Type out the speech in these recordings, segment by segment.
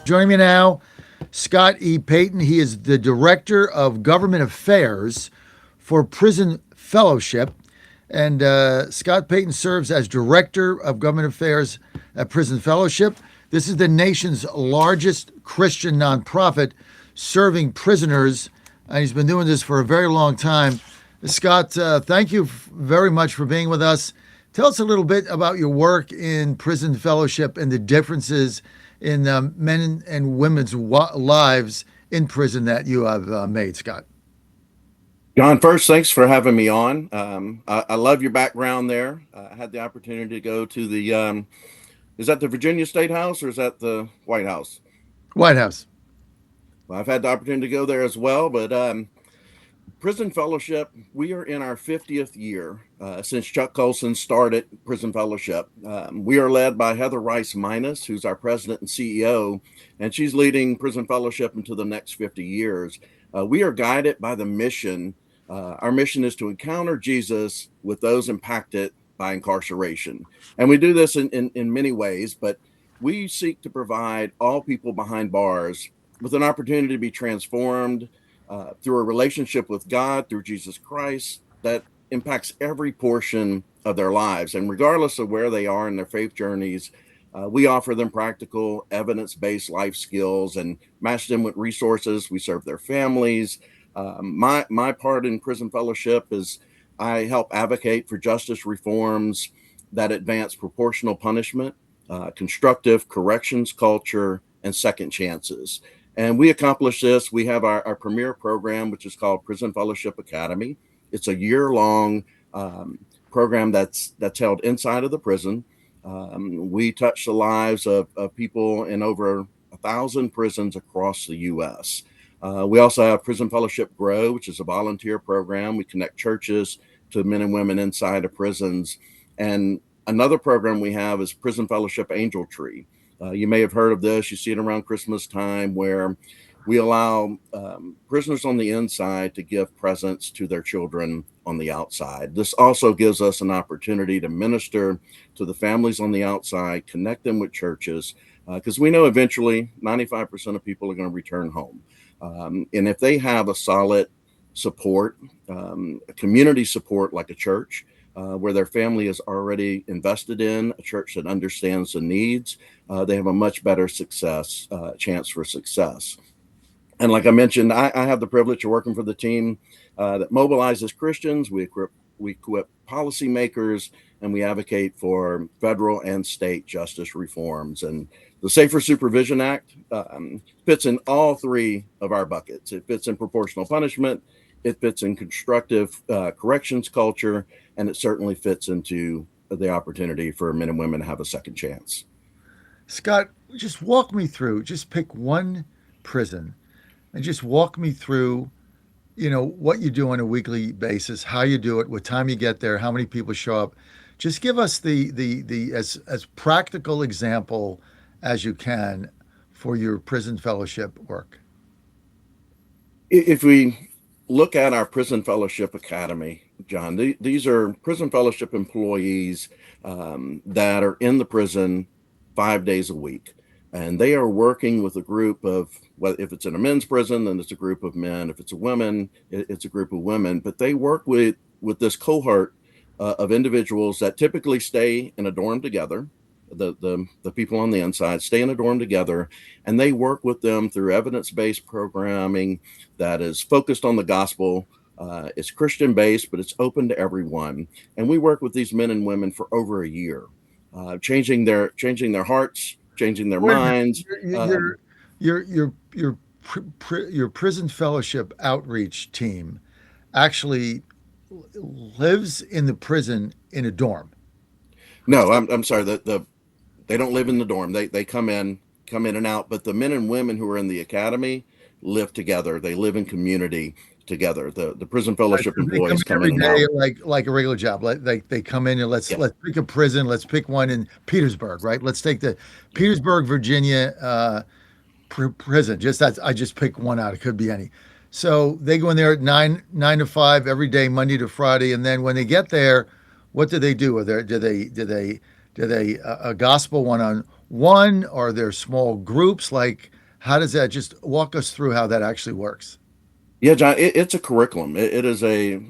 Joining me now, Scott E. Peyton. He is the Director of Government Affairs for Prison Fellowship. And Scott Peyton serves as Director of Government Affairs at Prison Fellowship. This is the nation's largest Christian nonprofit serving prisoners, and he's been doing this for a very long time. Scott, thank you very much for being with us. Tell us a little bit about your work in Prison Fellowship and the differences in men and women's lives in prison that you have made, Scott. John, first, thanks for having me on. I love your background there. I had the opportunity to go to is that the Virginia State House or is that the White House? White House. Well, I've had the opportunity to go there as well, but Prison Fellowship, we are in our 50th year since Chuck Colson started Prison Fellowship. We are led by Heather Rice Minus, who's our president and CEO, and she's leading Prison Fellowship into the next 50 years. We are guided by the mission. Our mission is to encounter Jesus with those impacted by incarceration. And we do this in many ways, but we seek to provide all people behind bars with an opportunity to be transformed through a relationship with God, through Jesus Christ, that impacts every portion of their lives. And regardless of where they are in their faith journeys, we offer them practical, evidence-based life skills and match them with resources. We serve their families. My part in Prison Fellowship is I help advocate for justice reforms that advance proportional punishment, constructive corrections culture, and second chances. And we accomplish this. We have our premier program, which is called Prison Fellowship Academy. It's a year-long program that's held inside of the prison. We touch the lives of people in over 1,000 prisons across the U.S. We also have Prison Fellowship Grow, which is a volunteer program. We connect churches to men and women inside of prisons. And another program we have is Prison Fellowship Angel Tree. You may have heard of this. You see it around Christmas time where we allow prisoners on the inside to give presents to their children on the outside. This also gives us an opportunity to minister to the families on the outside, connect them with churches, because we know eventually 95% of people are going to return home. And if they have a solid support, a community support like a church, where their family is already invested in, a church that understands the needs, they have a much better chance for success. And like I mentioned, I have the privilege of working for the team that mobilizes Christians. We equip policymakers, and we advocate for federal and state justice reforms. And the Safer Supervision Act fits in all three of our buckets. It fits in proportional punishment, it fits in constructive corrections culture, and it certainly fits into the opportunity for men and women to have a second chance. Scott, just walk me through, just pick one prison and just walk me through, what you do on a weekly basis, how you do it, what time you get there, how many people show up. Just give us the as practical example as you can for your prison fellowship work. If we look at our Prison Fellowship Academy, John, these are prison fellowship employees that are in the prison 5 days a week. And they are working with a group of, well, if it's in a men's prison, then it's a group of men. If it's a women, it's a group of women. But they work with this cohort of individuals that typically stay in a dorm together. The people on the inside stay in a dorm together, and they work with them through evidence-based programming that is focused on the gospel. It's Christian-based, but it's open to everyone. And we work with these men and women for over a year, changing their hearts, changing their minds. Your prison fellowship outreach team actually lives in the prison in a dorm. No, I'm sorry. They don't live in the dorm. They come in and out. But the men and women who are in the academy live together. They live in community together. The prison fellowship So they employees come every in and day out. like a regular job. Like they come in and let's Yeah. let's pick a prison. Let's pick one in Petersburg, right? Let's take the Petersburg, Virginia prison. I just pick one out. It could be any. So they go in there at nine to five every day, Monday to Friday, and then when they get there, what do they do? Do they a gospel one on one, or they're small groups? Like How does that, just walk us through how that actually works? Yeah, John, it's a curriculum. It is a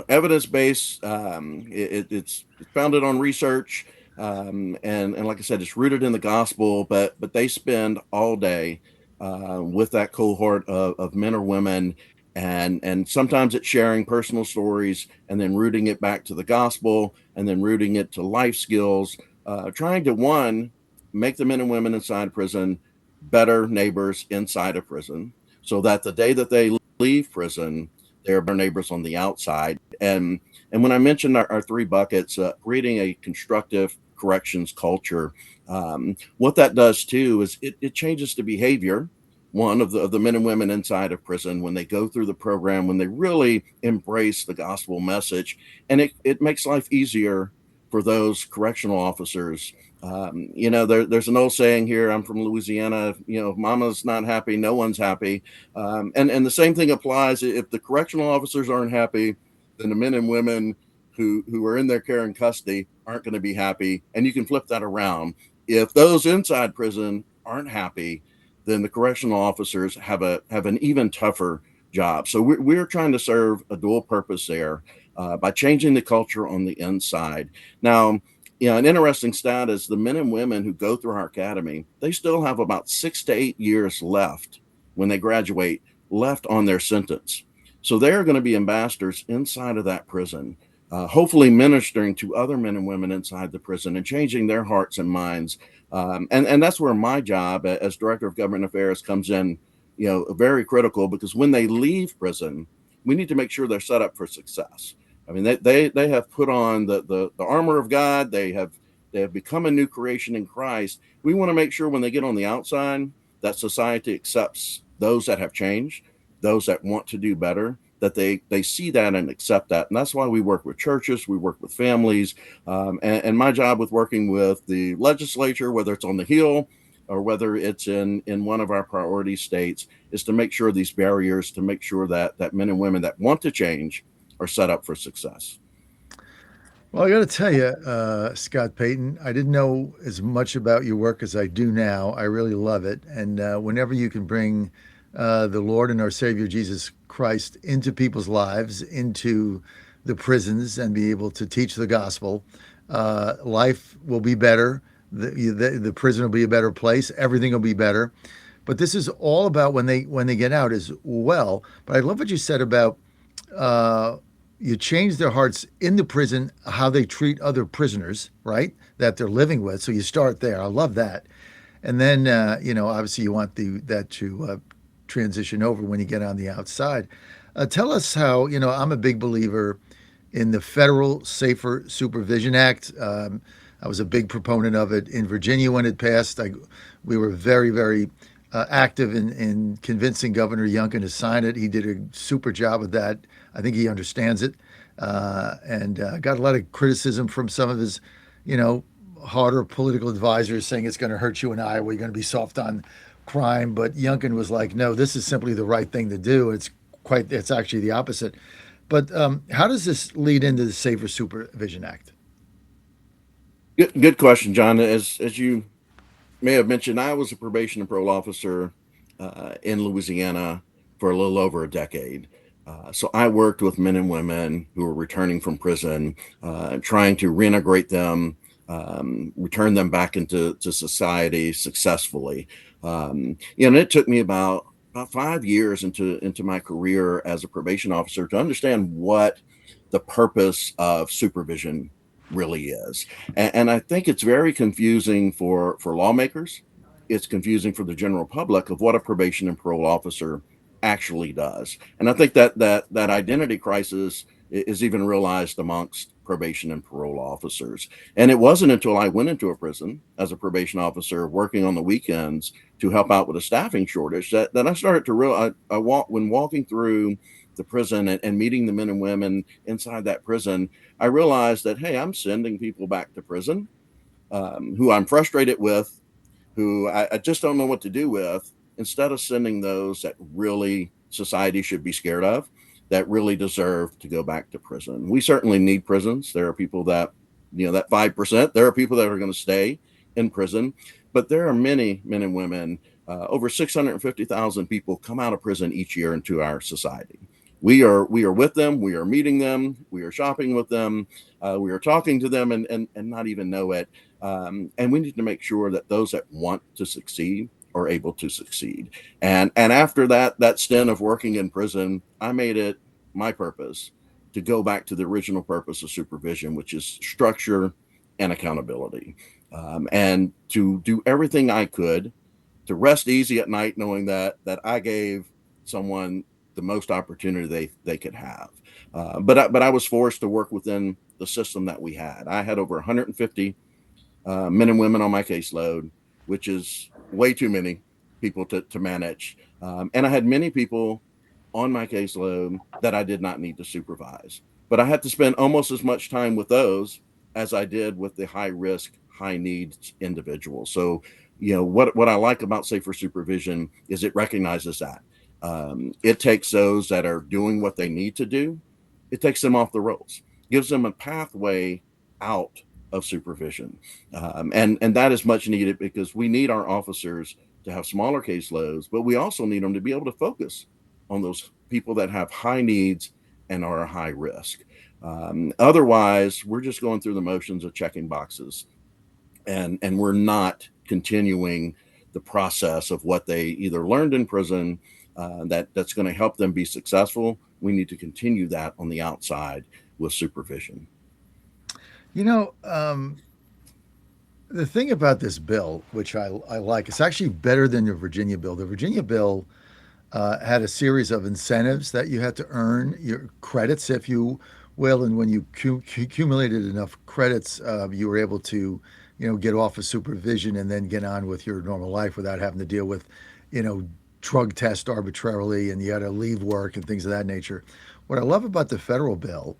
evidence based. It's founded on research, and like I said, it's rooted in the gospel. But they spend all day with that cohort of men or women, and sometimes it's sharing personal stories, and then rooting it back to the gospel, and then rooting it to life skills, trying to one make the men and women inside prison better neighbors inside of prison, so that the day that they leave prison, they're better neighbors on the outside. And when I mentioned our three buckets, creating a constructive corrections culture, what that does too is it changes the behavior. One of the men and women inside of prison, when they go through the program, when they really embrace the gospel message, and it makes life easier for those correctional officers. There's an old saying here. I'm from Louisiana. If mama's not happy, no one's happy. And the same thing applies. If the correctional officers aren't happy, then the men and women who are in their care and custody aren't going to be happy. And you can flip that around. If those inside prison aren't happy, then the correctional officers have an even tougher job. So we're trying to serve a dual purpose there by changing the culture on the inside. Now, an interesting stat is the men and women who go through our academy, they still have about 6 to 8 years left when they graduate, left on their sentence. So they're going to be ambassadors inside of that prison, hopefully ministering to other men and women inside the prison and changing their hearts and minds. And that's where my job as director of government affairs comes in, very critical, because when they leave prison, we need to make sure they're set up for success. I mean, they have put on the armor of God. They have become a new creation in Christ. We want to make sure when they get on the outside that society accepts those that have changed, those that want to do better, that they see that and accept that. And that's why we work with churches, we work with families, and my job with working with the legislature, whether it's on the Hill or whether it's in one of our priority states, is to make sure these barriers, to make sure that men and women that want to change are set up for success. Well, I got to tell you, Scott Payton, I didn't know as much about your work as I do now. I really love it. And whenever you can bring the Lord and our Savior Jesus Christ into people's lives, into the prisons, and be able to teach the gospel, life will be better. The prison will be a better place. Everything will be better. But this is all about when they get out as well. But I love what you said about uh, you change their hearts in the prison, how they treat other prisoners, right? That they're living with. So you start there. I love that. And then, obviously you want that to transition over when you get on the outside. Tell us how, I'm a big believer in the Federal Safer Supervision Act. I was a big proponent of it in Virginia when it passed. We were very, very active in convincing Governor Youngkin to sign it. He did a super job with that. I think he understands it, and got a lot of criticism from some of his, you know, harder political advisors saying it's going to hurt you in Iowa. You're going to be soft on crime. But Youngkin was like, no, this is simply the right thing to do. It's actually the opposite. But how does this lead into the Safer Supervision Act? Good question, John. As you may have mentioned, I was a probation and parole officer in Louisiana for a little over a decade. So I worked with men and women who were returning from prison, trying to reintegrate them, return them back into society successfully. And it took me about 5 years into my career as a probation officer to understand what the purpose of supervision really is. And I think it's very confusing for lawmakers. It's confusing for the general public of what a probation and parole officer actually does. And I think that identity crisis is even realized amongst probation and parole officers. And it wasn't until I went into a prison as a probation officer working on the weekends to help out with a staffing shortage that I started to realize when walking through the prison and meeting the men and women inside that prison, I realized that, hey, I'm sending people back to prison who I'm frustrated with, who I just don't know what to do with, instead of sending those that really society should be scared of, that really deserve to go back to prison. We certainly need prisons. There are people that, that 5%, there are people that are going to stay in prison, but there are many men and women Over 650,000 people come out of prison each year into our society. We are with them. We are meeting them. We are shopping with them. We are talking to them and not even know it. And we need to make sure that those that want to succeed are able to succeed. And after that stint of working in prison, I made it my purpose to go back to the original purpose of supervision, which is structure and accountability, and to do everything I could to rest easy at night, knowing that I gave someone the most opportunity they could have. But I was forced to work within the system that we had. I had over 150 men and women on my caseload, which is way too many people to manage. And I had many people on my caseload that I did not need to supervise. But I had to spend almost as much time with those as I did with the high risk, high needs individuals. So, what I like about Safer Supervision is it recognizes that. It takes those that are doing what they need to do, it takes them off the rolls, gives them a pathway out of supervision. And that is much needed because we need our officers to have smaller caseloads, but we also need them to be able to focus on those people that have high needs and are a high risk. Otherwise, we're just going through the motions of checking boxes, and we're not continuing the process of what they either learned in prison that's going to help them be successful. We need to continue that on the outside with supervision. You know, the thing about this bill, which I like, it's actually better than the Virginia bill. The Virginia bill had a series of incentives that you had to earn your credits, if you will, and when you accumulated enough credits, you were able to, get off of supervision and then get on with your normal life without having to deal with, you know, drug test arbitrarily, and you had to leave work and things of that nature. What I love about the federal bill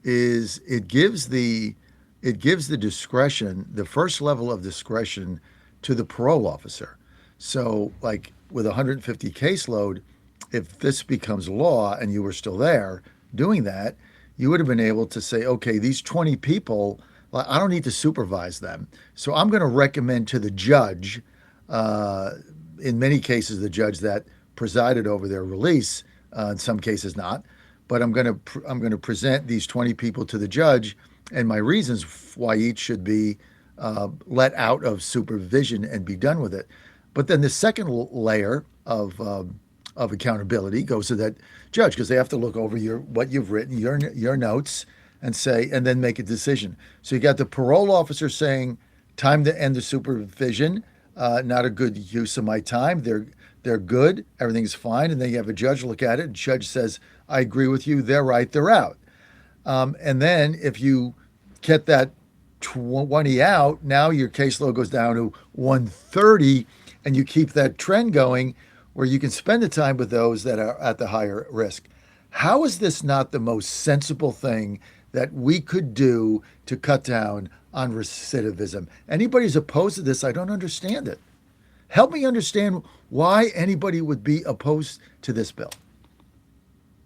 is it gives the discretion, the first level of discretion, to the parole officer. So, like with 150 caseload, if this becomes law and you were still there doing that, you would have been able to say, okay, these 20 people, like, I don't need to supervise them. So I'm going to recommend to the judge, uh, in many cases, the judge that presided over their release, in some cases not, but I'm going to present these 20 people to the judge and my reasons why each should be let out of supervision and be done with it. But then the second layer of accountability goes to that judge because they have to look over what you've written, your notes, and say, and then make a decision. So you got the parole officer saying, "Time to end the supervision. Not a good use of my time. They're good. Everything's fine." And then you have a judge look at it. And judge says, "I agree with you. They're right. They're out." And then if you get that 20 out, now your caseload goes down to 130, and you keep that trend going where you can spend the time with those that are at the higher risk. How is this not the most sensible thing that we could do to cut down on recidivism? Anybody who's opposed to this, I don't understand it. Help me understand why anybody would be opposed to this bill.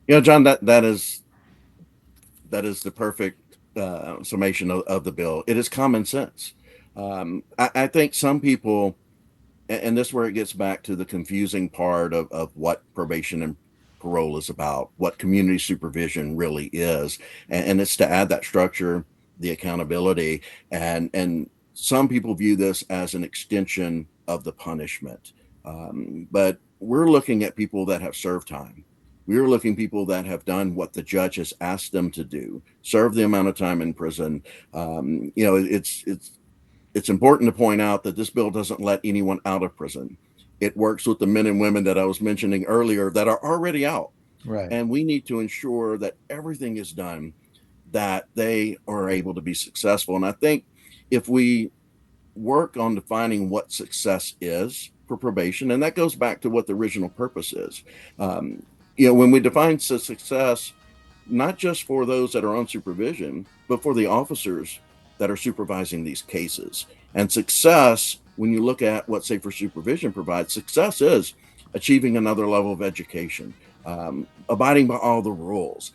John, that is the perfect summation of the bill. It is common sense. I think some people, and this is where it gets back to the confusing part of what probation and parole is about, what community supervision really is, and it's to add that structure, the accountability, and some people view this as an extension of the punishment. But we're looking at people that have served time. We're looking people that have done what the judge has asked them to do, serve the amount of time in prison. It's important to point out that this bill doesn't let anyone out of prison. It works with the men and women that I was mentioning earlier that are already out. Right. And we need to ensure that everything is done that they are able to be successful. And I think if we work on defining what success is for probation, and that goes back to what the original purpose is. Um, when we define success, not just for those that are on supervision, but for the officers that are supervising these cases. And success, when you look at what Safer Supervision provides, success is achieving another level of education, abiding by all the rules.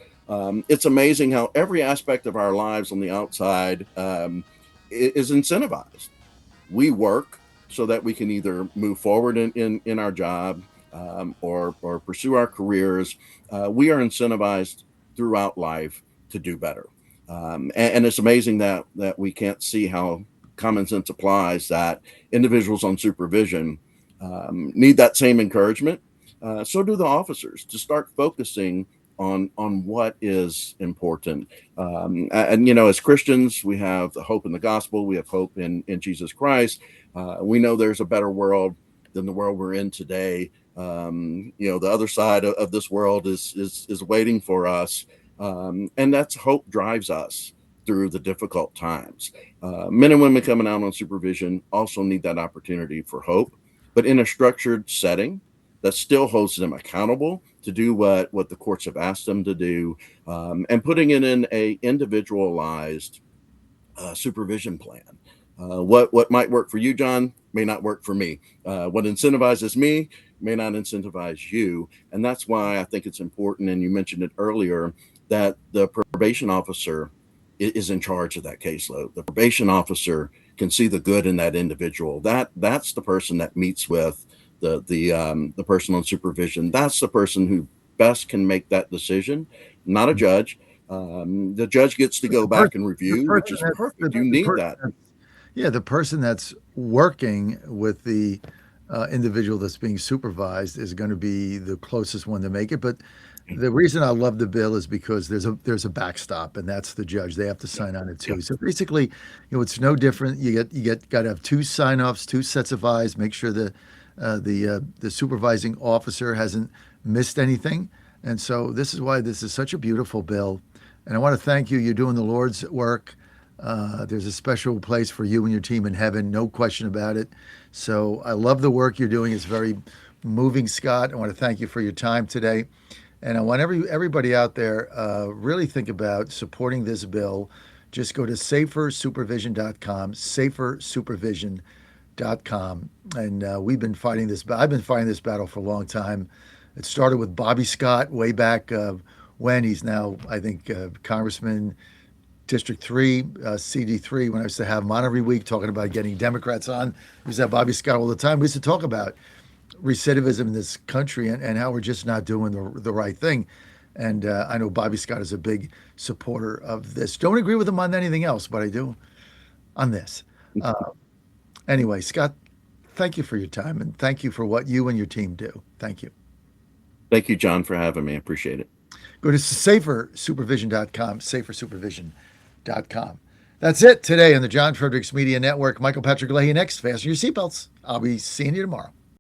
It's amazing how every aspect of our lives on the outside is incentivized. We work so that we can either move forward in our job, or pursue our careers. We are incentivized throughout life to do better. And it's amazing that we can't see how common sense applies, that individuals on supervision need that same encouragement. So do the officers, to start focusing on what is important. And as Christians, we have the hope in the gospel. We have hope in Jesus Christ. We know there's a better world than the world we're in today. The other side of this world is waiting for us, and that's hope drives us through the difficult times. Men and women coming out on supervision also need that opportunity for hope, but in a structured setting that still holds them accountable to do what the courts have asked them to do, and putting it in a individualized supervision plan. What might work for you, John, may not work for me. What incentivizes me may not incentivize you, and that's why I think it's important. And you mentioned it earlier, that the probation officer is in charge of that caseload. The probation officer can see the good in that individual. That's the person that meets with the person on supervision. That's the person who best can make that decision, not a judge. The judge gets to go back and review, which is perfect. You need that. Yeah, the person that's working with the individual that's being supervised is going to be the closest one to make it. But the reason I love the bill is because there's a backstop, and that's the judge. They have to sign on it too. So basically, it's no different. You got to have two sign-offs, two sets of eyes. Make sure the supervising officer hasn't missed anything. And so this is why this is such a beautiful bill. And I want to thank you. You're doing the Lord's work. There's a special place for you and your team in heaven, no question about it. So I love the work you're doing. It's very moving, Scott. I want to thank you for your time today. And I want everybody out there really think about supporting this bill. Just go to safersupervision.com, safersupervision.com. And we've been fighting this. I've been fighting this battle for a long time. It started with Bobby Scott way back when. He's now, I think, Congressman District 3, CD3, when I used to have him on every week talking about getting Democrats on. We used to have Bobby Scott all the time. We used to talk about recidivism in this country and how we're just not doing the right thing. And I know Bobby Scott is a big supporter of this. Don't agree with him on anything else, but I do on this. Anyway, Scott, thank you for your time, and thank you for what you and your team do. Thank you. Thank you, John, for having me. I appreciate it. Go to safersupervision.com, safersupervision.com. That's it today on the John Fredericks Media Network. Michael Patrick Leahy next. Fasten your seatbelts. I'll be seeing you tomorrow.